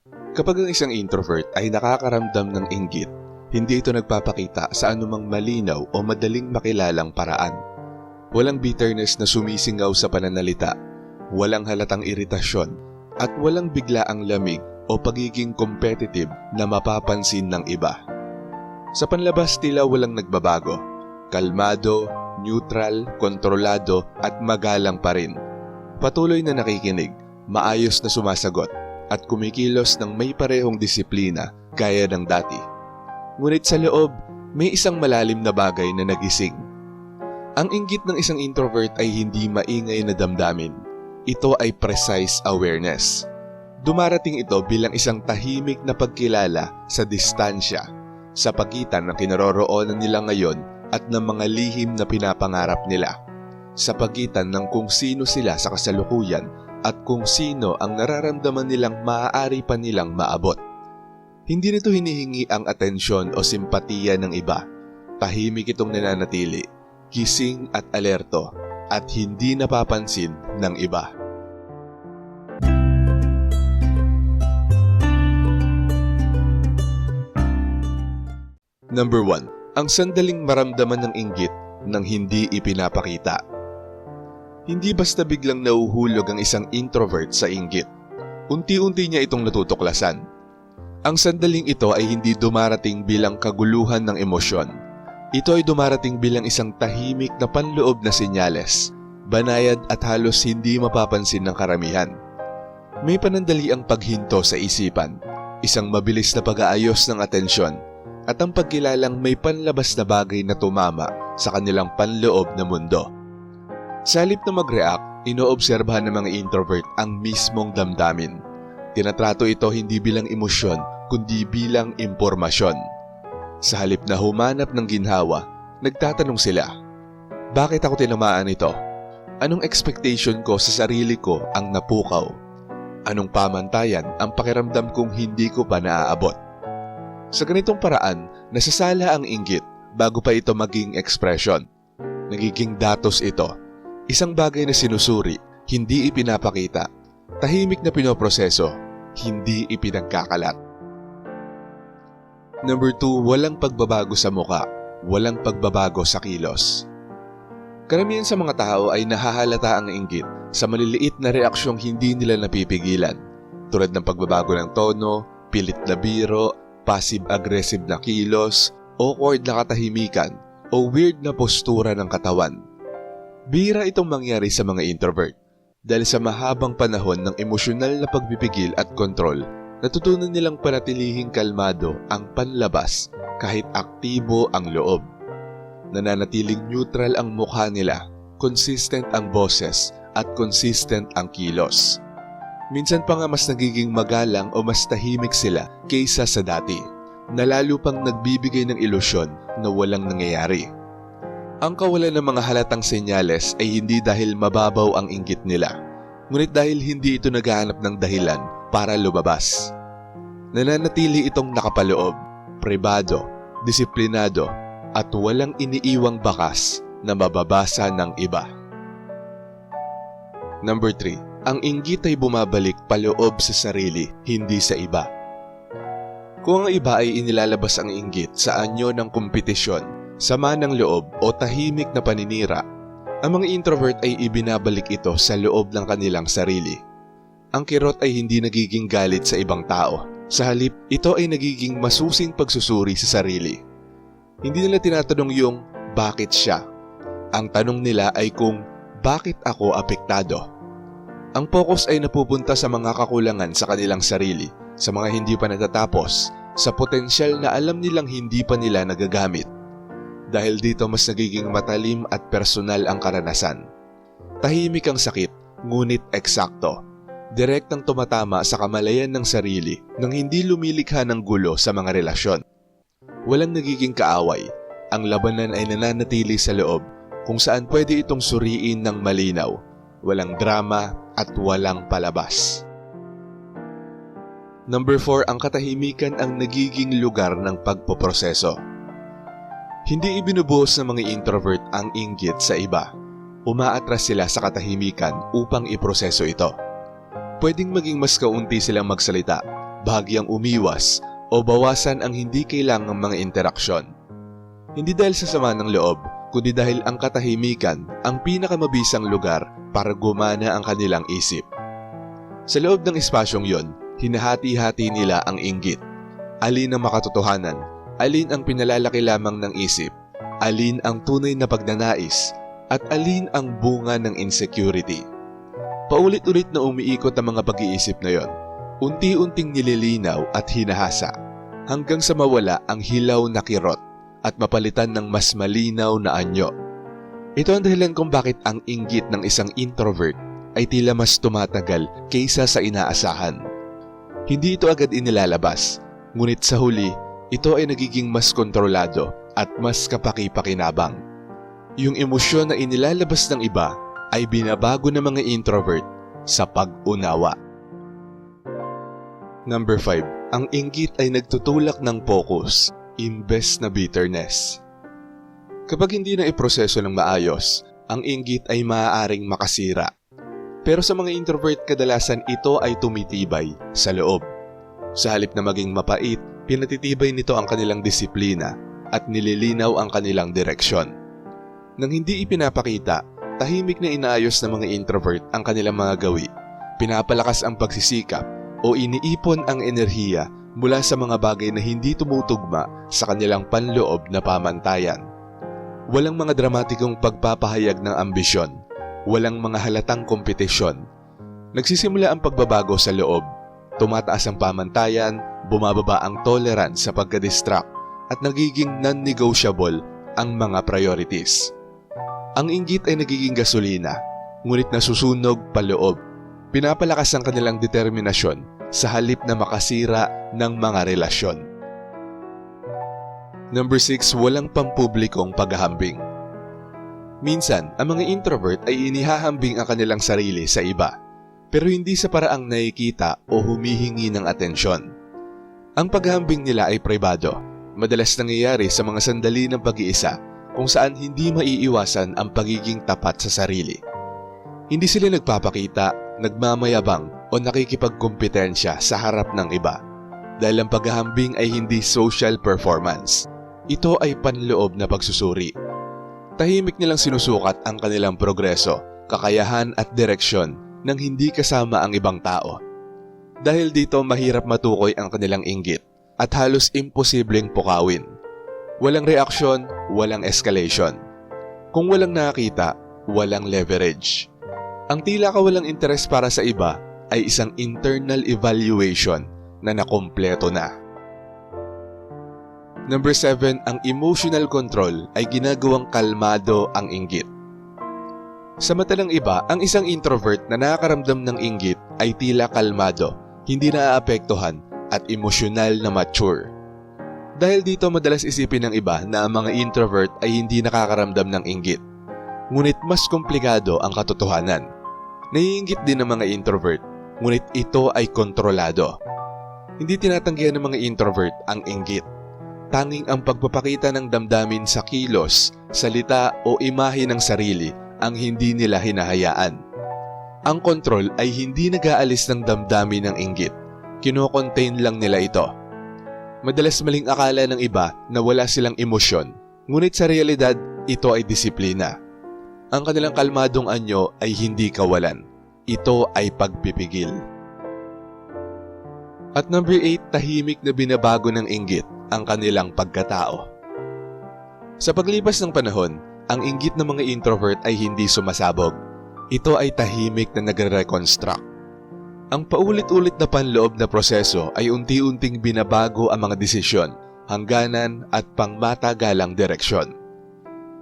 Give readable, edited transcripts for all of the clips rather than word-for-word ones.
Kapag ang isang introvert ay nakakaramdam ng inggit, hindi ito nagpapakita sa anumang malinaw o madaling makilalang paraan. Walang bitterness na sumisingaw sa pananalita, walang halatang iritasyon, at walang biglaang lamig o pagiging competitive na mapapansin ng iba. Sa panlabas tila walang nagbabago, kalmado, neutral, kontrolado at magalang pa rin. Patuloy na nakikinig, maayos na sumasagot, at kumikilos ng may parehong disiplina gaya ng dati. Ngunit sa loob, may isang malalim na bagay na nagising. Ang inggit ng isang introvert ay hindi maingay na damdamin. Ito ay precise awareness. Dumarating ito bilang isang tahimik na pagkilala sa distansya, sa pagitan ng kinaroroonan nila ngayon at ng mga lihim na pinapangarap nila, sa pagitan ng kung sino sila sa kasalukuyan at kung sino ang nararamdaman nilang maaari pa nilang maabot. Hindi nito hinihingi ang atensyon o simpatiya ng iba. Tahimik itong nananatili, gising at alerto, at hindi napapansin ng iba. Number 1. Ang sandaling maramdaman ng inggit nang hindi ipinapakita. Hindi basta biglang nahuhulog ang isang introvert sa inggit. Unti-unti niya itong natutuklasan. Ang sandaling ito ay hindi dumarating bilang kaguluhan ng emosyon. Ito ay dumarating bilang isang tahimik na panloob na senyales, banayad at halos hindi mapapansin ng karamihan. May panandali ang paghinto sa isipan, isang mabilis na pag-aayos ng atensyon, at ang pagkilalang may panlabas na bagay na tumama sa kanilang panloob na mundo. Sa halip na mag-react, inoobserbahan ng mga introvert ang mismong damdamin. Tinatrato ito hindi bilang emosyon, kundi bilang impormasyon. Sa halip na humanap ng ginhawa, nagtatanong sila, bakit ako tinamaan ito? Anong expectation ko sa sarili ko ang napukaw? Anong pamantayan ang pakiramdam kong hindi ko pa naaabot? Sa ganitong paraan, nasasala ang inggit bago pa ito maging ekspresyon. Nagiging datos ito. Isang bagay na sinusuri, hindi ipinapakita. Tahimik na pinoproseso, hindi ipinagkakalat. Number 2, walang pagbabago sa muka, walang pagbabago sa kilos. Karamihan sa mga tao ay nahahalata ang inggit sa maliliit na reaksyong hindi nila napipigilan, tulad ng pagbabago ng tono, pilit na biro, passive-aggressive na kilos, awkward na katahimikan, o weird na postura ng katawan. Bihira itong mangyari sa mga introvert dahil sa mahabang panahon ng emosyonal na pagpipigil at kontrol, natutunan nilang panatilihing kalmado ang panlabas kahit aktibo ang loob. Nananatiling neutral ang mukha nila, consistent ang boses at consistent ang kilos. Minsan pa nga mas nagiging magalang o mas tahimik sila kaysa sa dati, na lalo pang nagbibigay ng ilusyon na walang nangyayari. Ang kawalan ng mga halatang senyales ay hindi dahil mababaw ang inggit nila, ngunit dahil hindi ito naghahanap ng dahilan para lumabas. Nananatili itong nakapaloob, pribado, disiplinado, at walang iniiwang bakas na mababasa ng iba. Number 3. Ang inggit ay bumabalik paloob sa sarili, hindi sa iba. Kung ang iba ay inilalabas ang inggit sa anyo ng kompetisyon, sama ng loob o tahimik na paninira, ang mga introvert ay ibinabalik ito sa loob ng kanilang sarili. Ang kirot ay hindi nagiging galit sa ibang tao. Sa halip, ito ay nagiging masusing pagsusuri sa sarili. Hindi nila tinatanong yung bakit siya. Ang tanong nila ay kung bakit ako apektado. Ang focus ay napupunta sa mga kakulangan sa kanilang sarili, sa mga hindi pa natatapos, sa potensyal na alam nilang hindi pa nila nagagamit. Dahil dito mas nagiging matalim at personal ang karanasan. Tahimik ang sakit, ngunit eksakto. Direktang tumatama sa kamalayan ng sarili nang hindi lumilikha ng gulo sa mga relasyon. Walang nagiging kaaway. Ang labanan ay nananatili sa loob kung saan pwede itong suriin ng malinaw. Walang drama at walang palabas. Number 4, ang katahimikan ang nagiging lugar ng pagpoproseso. Hindi ibinubuhos ng mga introvert ang inggit sa iba. Umaatras sila sa katahimikan upang iproseso ito. Pwedeng maging mas kaunti silang magsalita, bahagyang umiwas o bawasan ang hindi kailangang mga interaksyon. Hindi dahil sa sama ng loob, kundi dahil ang katahimikan ang pinakamabisang lugar para gumana ang kanilang isip. Sa loob ng espasyong yon, hinahati-hati nila ang inggit. Alin ang makatotohanan, alin ang pinalalaki lamang ng isip, alin ang tunay na pagnanais, at alin ang bunga ng insecurity. Paulit-ulit na umiikot ang mga pag-iisip na yon, unti-unting nililinaw at hinahasa, hanggang sa mawala ang hilaw na kirot at mapalitan ng mas malinaw na anyo. Ito ang dahilan kung bakit ang inggit ng isang introvert ay tila mas tumatagal kaysa sa inaasahan. Hindi ito agad inilalabas, ngunit sa huli, ito ay nagiging mas kontrolado at mas kapaki-pakinabang. Yung emosyon na inilalabas ng iba ay binabago ng mga introvert sa pag-unawa. Number 5. Ang inggit ay nagtutulak ng focus imbes na bitterness. Kapag hindi na iproseso ng maayos, ang inggit ay maaaring makasira. Pero sa mga introvert, kadalasan ito ay tumitibay sa loob. Sa halip na maging mapait, pinatitibay nito ang kanilang disiplina at nililinaw ang kanilang direksyon. Nang hindi ipinapakita, tahimik na inaayos ng mga introvert ang kanilang mga gawi. Pinapalakas ang pagsisikap o iniipon ang enerhiya mula sa mga bagay na hindi tumutugma sa kanilang panloob na pamantayan. Walang mga dramatikong pagpapahayag ng ambisyon, walang mga halatang kompetisyon. Nagsisimula ang pagbabago sa loob, tumataas ang pamantayan, bumababa ang tolerance sa pagka-distract at nagiging non-negotiable ang mga priorities. Ang inggit ay nagiging gasolina, ngunit nasusunog paloob. Pinapalakas ang kanilang determinasyon sa halip na makasira ng mga relasyon. Number 6. Walang pampublikong paghahambing. Minsan, ang mga introvert ay inihahambing ang kanilang sarili sa iba, pero hindi sa paraang nakikita o humihingi ng atensyon. Ang paghahambing nila ay pribado, madalas nangyayari sa mga sandali ng pag-iisa kung saan hindi maiiwasan ang pagiging tapat sa sarili. Hindi sila nagpapakita, nagmamayabang o nakikipagkompetensya sa harap ng iba dahil ang paghahambing ay hindi social performance. Ito ay panloob na pagsusuri. Tahimik nilang sinusukat ang kanilang progreso, kakayahan at direksyon nang hindi kasama ang ibang tao. Dahil dito mahirap matukoy ang kanilang inggit at halos imposibleng pukawin. Walang reaksyon, walang escalation. Kung walang nakakita, walang leverage. Ang tila kawalang interes para sa iba ay isang internal evaluation na nakompleto na. Number 7. Ang emotional control ay ginagawang kalmado ang inggit. Sa mata ng iba, ang isang introvert na nakakaramdam ng inggit ay tila kalmado, hindi naaapektuhan at emosyonal na mature. Dahil dito madalas isipin ng iba na ang mga introvert ay hindi nakakaramdam ng inggit. Ngunit mas komplikado ang katotohanan. Naiinggit din ng mga introvert, ngunit ito ay kontrolado. Hindi tinatanggihan ng mga introvert ang inggit. Tanging ang pagpapakita ng damdamin sa kilos, salita o imahe ng sarili ang hindi nila hinahayaan. Ang kontrol ay hindi nag-aalis ng damdamin ng inggit. Kino-contain lang nila ito. Madalas maling akala ng iba na wala silang emosyon, ngunit sa realidad, ito ay disiplina. Ang kanilang kalmadong anyo ay hindi kawalan. Ito ay pagpipigil. At number 8, tahimik na binabago ng inggit ang kanilang pagkatao. Sa paglipas ng panahon, ang inggit ng mga introvert ay hindi sumasabog. Ito ay tahimik na nagre-reconstruct. Ang paulit-ulit na panloob na proseso ay unti-unting binabago ang mga desisyon, hangganan at pangmatagalang direksyon.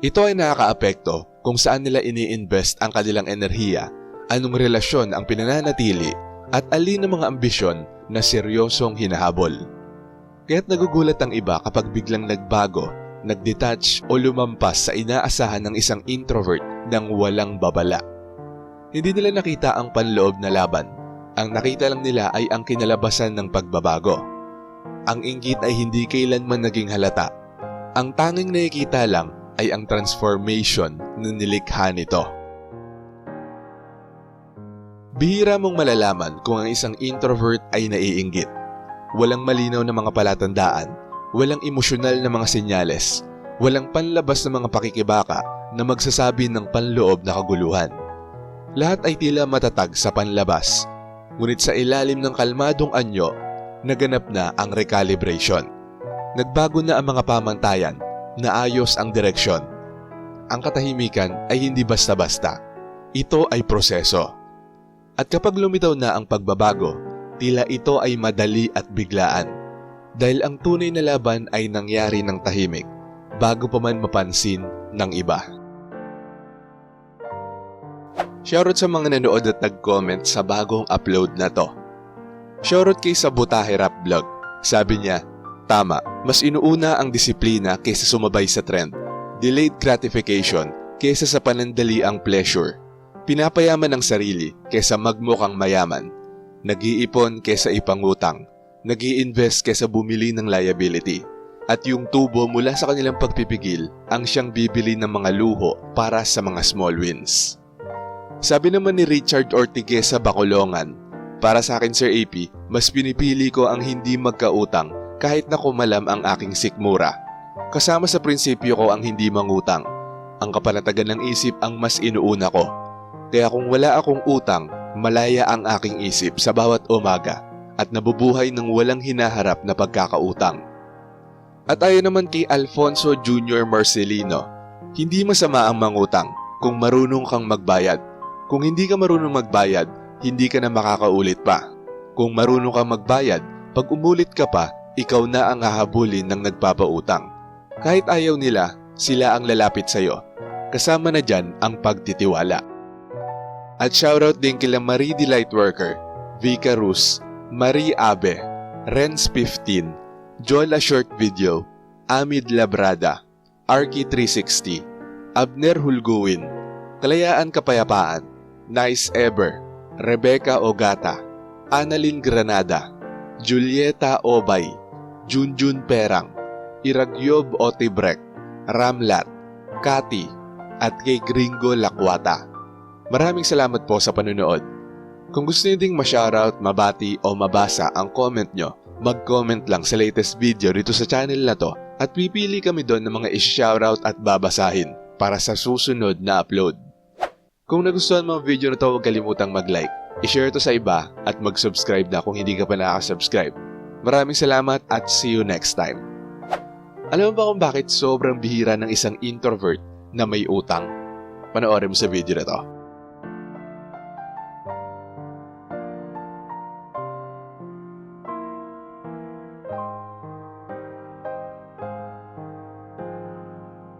Ito ay nakakaapekto kung saan nila ini-invest ang kanilang enerhiya, anong relasyon ang pinananatili at alin ang mga ambisyon na seryosong hinahabol. Kaya't nagugulat ang iba kapag biglang nagbago, nagdetach o lumampas sa inaasahan ng isang introvert nang walang babala. Hindi nila nakita ang panloob na laban. Ang nakita lang nila ay ang kinalabasan ng pagbabago. Ang inggit ay hindi kailanman naging halata. Ang tanging nakikita lang ay ang transformation na nilikha nito. Bihira mong malalaman kung ang isang introvert ay naiinggit. walang malinaw na mga palatandaan, walang emosyonal na mga senyales, walang panlabas na mga pakikibaka na magsasabi ng panloob na kaguluhan. Lahat ay tila matatag sa panlabas, ngunit sa ilalim ng kalmadong anyo, naganap na ang recalibration. Nagbago na ang mga pamantayan, naayos ang direksyon. Ang katahimikan ay hindi basta-basta. Ito ay proseso. At kapag lumitaw na ang pagbabago, tila ito ay madali at biglaan. Dahil ang tunay na laban ay nangyari ng tahimik, bago pa man mapansin ng iba. Shoutout sa mga nanood at nag-comment sa bagong upload na to. Shoutout kay Sabutahe Rap Vlog. Sabi niya, tama, mas inuuna ang disiplina kaysa sumabay sa trend. Delayed gratification kaysa sa panandaliang pleasure. Pinapayaman ang sarili kaysa magmukhang mayaman. Nag-iipon kaysa ipangutang. Nag-i-invest kaysa bumili ng liability. At yung tubo mula sa kanilang pagpipigil ang siyang bibili ng mga luho para sa mga small wins. Sabi naman ni Richard Ortiguez sa Bacolongan, para sa akin Sir AP, mas pinipili ko ang hindi magkautang kahit na kumalam ang aking sikmura. Kasama sa prinsipyo ko ang hindi mangutang. Ang kapanatagan ng isip ang mas inuuna ko. Kaya kung wala akong utang, malaya ang aking isip sa bawat umaga at nabubuhay ng walang hinaharap na pagkakautang. At ayon naman kay Alfonso Jr. Marcelino, hindi masama ang mangutang kung marunong kang magbayad. Kung hindi ka marunong magbayad, hindi ka na makakaulit pa. Kung marunong kang magbayad, pag umulit ka pa, ikaw na ang hahabulin ng nagpapautang. Kahit ayaw nila, sila ang lalapit sa'yo. Kasama na dyan ang pagtitiwala. At shoutout din kila Marie the Lightworker, Vika Rus, Marie Abe, Renz 15, Jola Short Video, Amid Labrada, Arky 360, Abner Hulguin, Kalayaan Kapayapaan, Nice Ever, Rebecca Ogata, Annalyn Granada, Julieta Obay, Junjun Perang, Iragyob Otibrek, Ramlat, Kati, at kay Gringo Lakwata. Maraming salamat po sa panunood. Kung gusto niyo ding ma-shoutout, mabati o mabasa ang comment nyo, mag-comment lang sa latest video dito sa channel na to at pipili kami doon ng mga i-shoutout at babasahin para sa susunod na upload. Kung nagustuhan mo ang video na to, huwag kalimutang mag-like, i-share to sa iba at mag-subscribe na kung hindi ka pa nakaka-subscribe. Maraming salamat at see you next time. Alam mo ba kung bakit sobrang bihira ng isang introvert na may utang? Panoorin mo sa video na to.